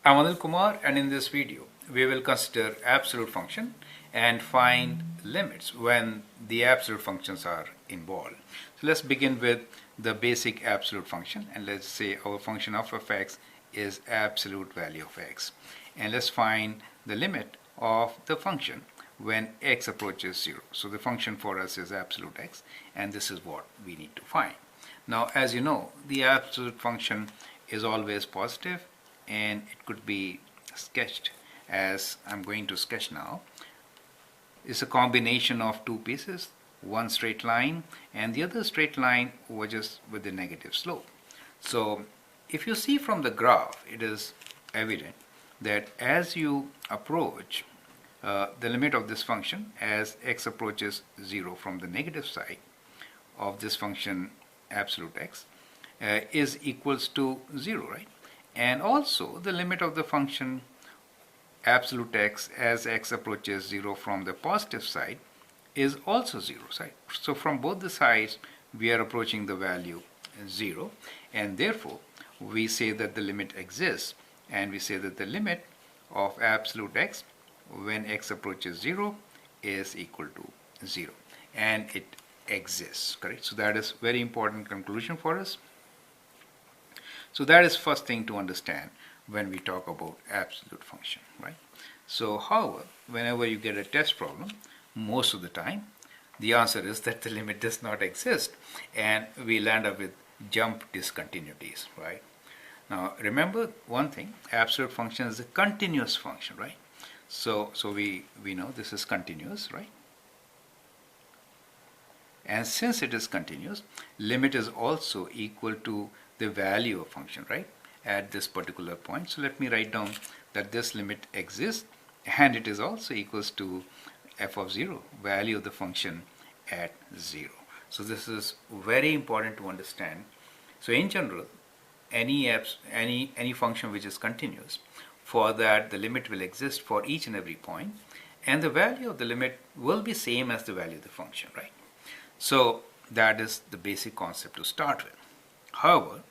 I'm Anil Kumar, and in this video we will consider absolute function and find limits when the absolute functions are involved. So let's begin with the basic absolute function, and let's say our function of f(x) is absolute value of x, and let's find the limit of the function when x approaches 0. So the function for us is absolute x, and this is what we need to find. Now, as you know, the absolute function is always positive, and it could be sketched as I'm going to sketch now. It's a combination of two pieces, one straight line and the other straight line just with a negative slope. So if you see from the graph, it is evident that as you approach the limit of this function, as x approaches 0 from the negative side of this function absolute x is equals to 0, right? And also the limit of the function absolute x as x approaches 0 from the positive side is also 0, right? So from both the sides we are approaching the value 0, and therefore we say that the limit exists, and we say that the limit of absolute x when x approaches 0 is equal to 0, and it exists, correct? So that is very important conclusion for us. So that is first thing to understand when we talk about absolute function, right? So however, whenever you get a test problem, most of the time the answer is that the limit does not exist, and we land up with jump discontinuities, right? Now remember one thing, absolute function is a continuous function, right? So we know this is continuous, right? And since it is continuous, limit is also equal to the value of function, right, at this particular point. So let me write down that this limit exists, and it is also equals to f of 0, value of the function at 0. So this is very important to understand. So in general, any function which is continuous, for that the limit will exist for each and every point, and the value of the limit will be same as the value of the function, right? So that is the basic concept to start with. However,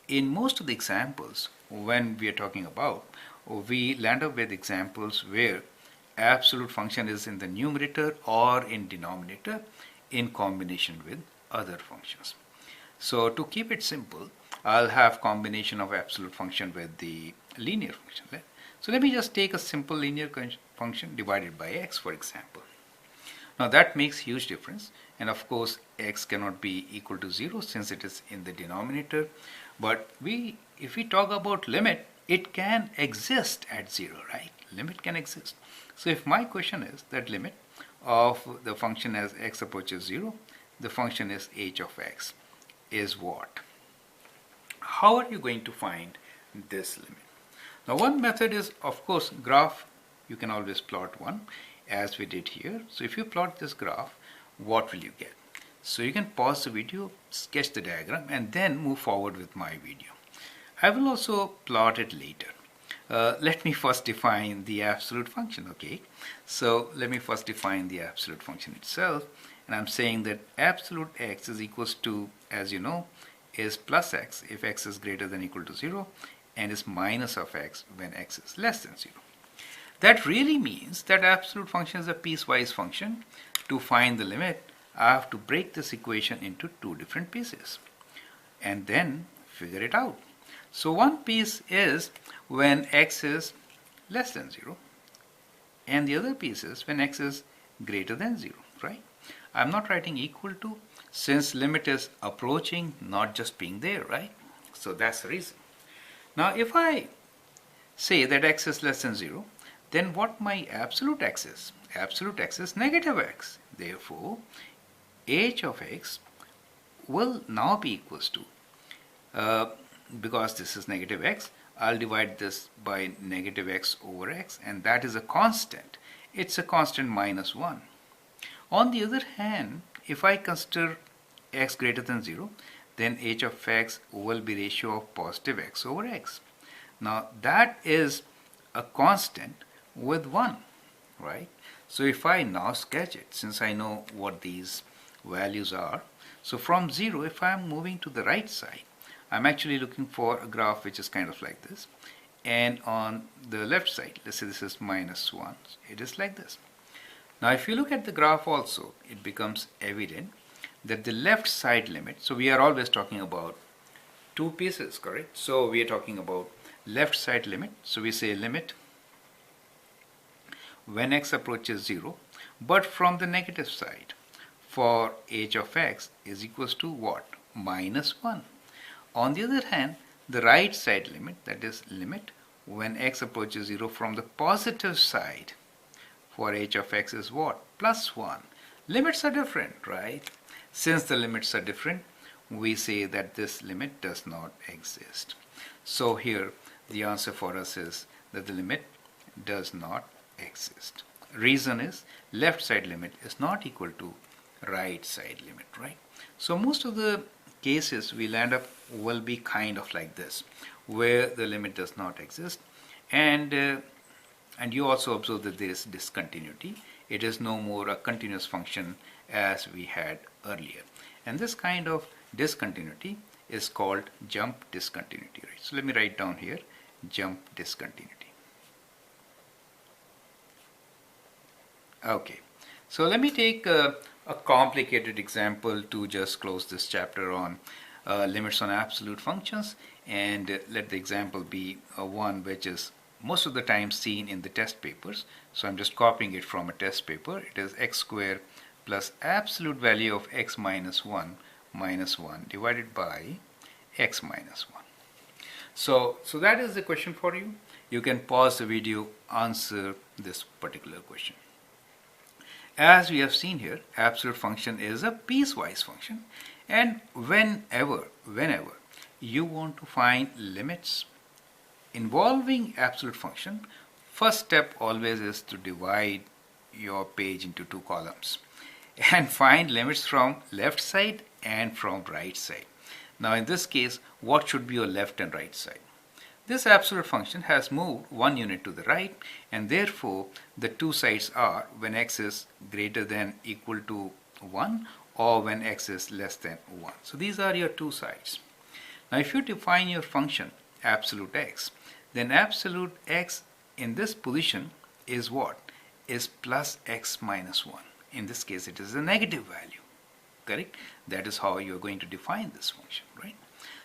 in most of the examples when we are talking about, we land up with examples where absolute function is in the numerator or in denominator in combination with other functions. So to keep it simple, I'll have combination of absolute function with the linear function. So let me just take a simple linear function divided by x, for example. Now that makes huge difference, and of course x cannot be equal to 0 since it is in the denominator, but if we talk about limit, it can exist at 0, right? Limit can exist. So if my question is that limit of the function as x approaches 0, the function is h of x, is what? How are you going to find this limit? Now one method is, of course, graph. You can always plot one, as we did here. So if you plot this graph, what will you get? So you can pause the video, sketch the diagram, and then move forward with my video. I will also plot it later. Let me first define the absolute function, okay? So let me first define the absolute function itself, and I'm saying that absolute x is equals to, as you know, is plus x if x is greater than or equal to 0, and is minus of x when x is less than 0. That really means that absolute function is a piecewise function. To find the limit, I have to break this equation into two different pieces and then figure it out. So one piece is when x is less than 0, and the other piece is when x is greater than 0, right? I'm not writing equal to, since limit is approaching, not just being there, right? So that's the reason. Now if I say that x is less than 0, then what my absolute x is? Absolute x is negative x. Therefore, h of x will now be equals to, because this is negative x, I'll divide this by negative x over x, and that is a constant. It's a constant minus 1. On the other hand, if I consider x greater than 0, then h of x will be ratio of positive x over x. Now that is a constant with 1, right? So if I now sketch it, since I know what these values are, so from 0, if I'm moving to the right side, I'm actually looking for a graph which is kind of like this, and on the left side, let's say this is minus 1, it is like this. Now if you look at the graph also, it becomes evident that the left side limit, so we are always talking about two pieces, correct? So we are talking about left side limit. So we say limit when x approaches 0, but from the negative side for h of x is equals to what? Minus 1. On the other hand, the right side limit, that is limit when x approaches 0 from the positive side for h of x is what? Plus 1. Limits are different, right? Since the limits are different, we say that this limit does not exist. So here the answer for us is that the limit does not exist. Reason is left side limit is not equal to right side limit, right? So most of the cases we'll end up will be kind of like this, where the limit does not exist, and you also observe that there is discontinuity. It is no more a continuous function as we had earlier, and this kind of discontinuity is called jump discontinuity, right? So let me write down here jump discontinuity. Okay, so let me take a complicated example to just close this chapter on limits on absolute functions, and let the example be one which is most of the time seen in the test papers. So I'm just copying it from a test paper. It is x squared plus absolute value of x minus 1 divided by x minus 1. So that is the question for you. You can pause the video, answer this particular question. As we have seen here, absolute function is a piecewise function, and whenever you want to find limits involving absolute function, first step always is to divide your page into two columns and find limits from left side and from right side. Now in this case, what should be your left and right side? This absolute function has moved one unit to the right, and therefore the two sides are when x is greater than equal to 1 or when x is less than 1. So these are your two sides. Now if you define your function absolute x, then absolute x in this position is what? Is plus x minus 1. In this case it is a negative value, correct? That is how you are going to define this function, right?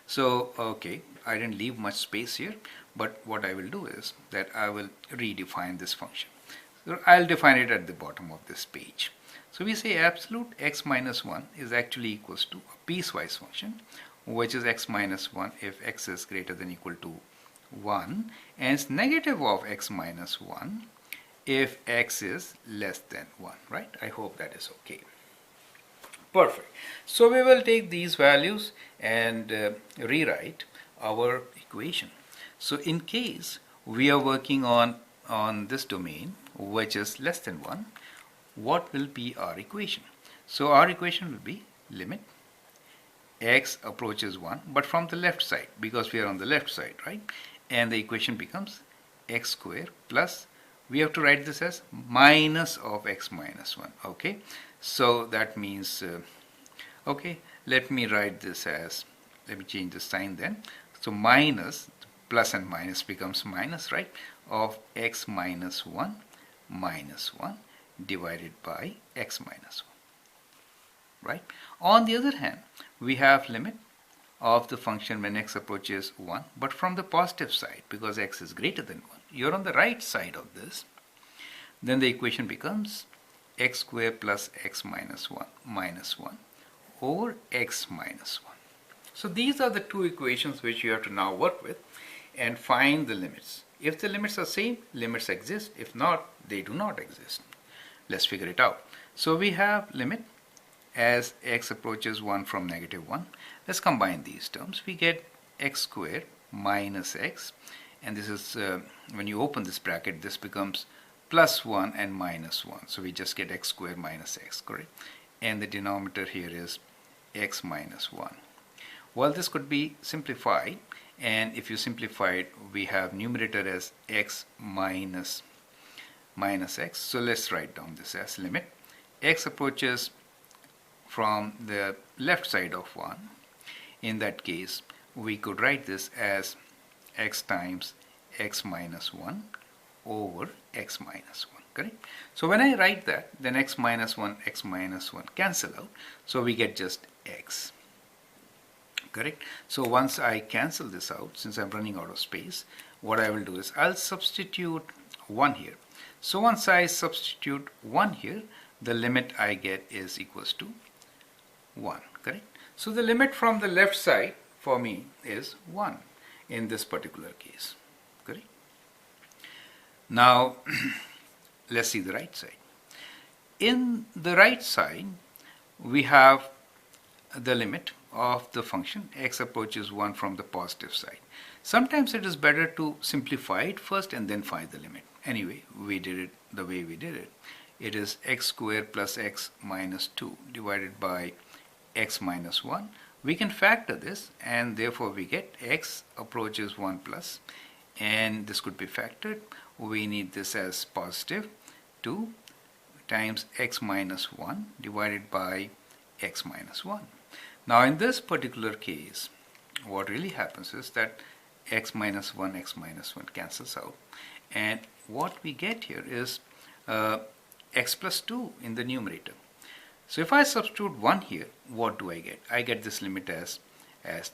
So okay, I didn't leave much space here, but what I will do is that I will redefine this function. So I'll define it at the bottom of this page. So we say absolute x minus 1 is actually equals to a piecewise function, which is x minus 1 if x is greater than equal to 1, and it's negative of x minus 1 if x is less than 1, right? I hope that is okay. Perfect. So we will take these values and rewrite our equation. So in case we are working on this domain which is less than 1, what will be our equation? So our equation will be limit x approaches 1, but from the left side, because we are on the left side, right? And the equation becomes x squared plus, we have to write this as minus of x minus 1, okay? So that means, okay, let me write this as, let me change the sign then. So minus, plus and minus becomes minus, right? Of x minus 1 divided by x minus 1, right? On the other hand, we have limit of the function when x approaches 1, but from the positive side, because x is greater than 1. You're on the right side of this. Then the equation becomes x squared plus x minus 1 over x minus 1. So these are the two equations which you have to now work with and find the limits. If the limits are same, limits exist. If not, they do not exist. Let's figure it out. So we have limit as x approaches 1 from negative 1. Let's combine these terms. We get x squared minus x, and this is when you open this bracket, this becomes plus 1 and minus 1. So we just get x squared minus x, correct? And the denominator here is x minus 1. Well, this could be simplified, and if you simplify it, we have numerator as x minus x. So let's write down this as limit x approaches from the left side of 1. In that case, we could write this as x times x minus 1 over x minus 1, correct? So when I write that, then x minus 1 cancel out, so we get just x, correct? So once I cancel this out, since I'm running out of space, what I will do is I'll substitute 1 here. So once I substitute 1 here, the limit I get is equals to 1, correct? So the limit from the left side for me is 1 in this particular case, correct? Now let's see the right side. In the right side, we have the limit of the function x approaches 1 from the positive side. Sometimes it is better to simplify it first and then find the limit. Anyway, we did it the way we did it. It is x squared plus x minus 2 divided by x minus 1. We can factor this, and therefore we get x approaches 1 plus, and this could be factored. We need this as positive 2 times x minus 1 divided by x minus 1. Now in this particular case, what really happens is that x minus 1 cancels out, and what we get here is x plus 2 in the numerator. So if I substitute 1 here, what do I get? I get this limit as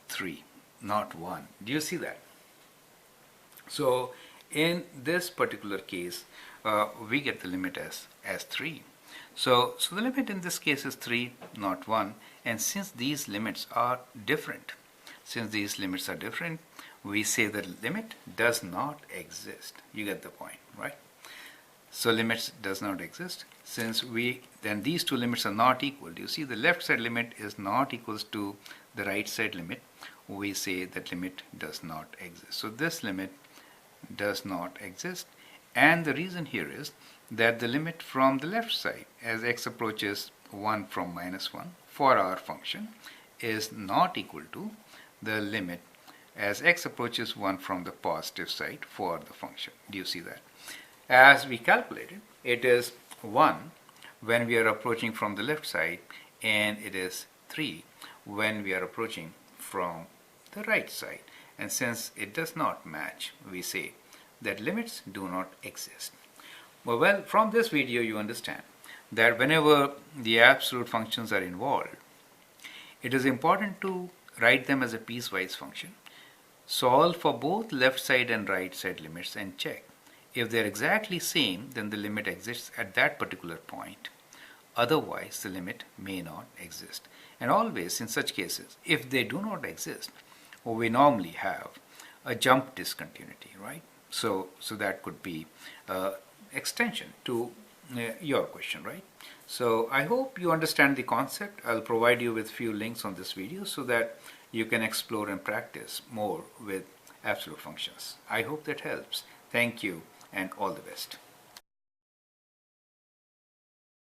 3, not 1. Do you see that? So in this particular case, we get the limit as 3. So the limit in this case is 3, not 1. And since these limits are different, we say that limit does not exist. You get the point, right? So limits does not exist. Since then these two limits are not equal. Do you see the left side limit is not equals to the right side limit? We say that limit does not exist. So this limit does not exist, and the reason here is that the limit from the left side as x approaches 1 from minus 1 for our function is not equal to the limit as x approaches 1 from the positive side for the function. Do you see that? As we calculated, it is 1 when we are approaching from the left side, and it is 3 when we are approaching from the right side. And since it does not match, we say that limits do not exist. Well, from this video you understand that whenever the absolute functions are involved, it is important to write them as a piecewise function, solve for both left side and right side limits, and check. If they are exactly same, then the limit exists at that particular point. Otherwise, the limit may not exist. And always in such cases, if they do not exist, we normally have a jump discontinuity, right? So that could be extension to your question, right? So I hope you understand the concept. I'll provide you with few links on this video so that you can explore and practice more with absolute functions. I hope that helps. Thank you and all the best.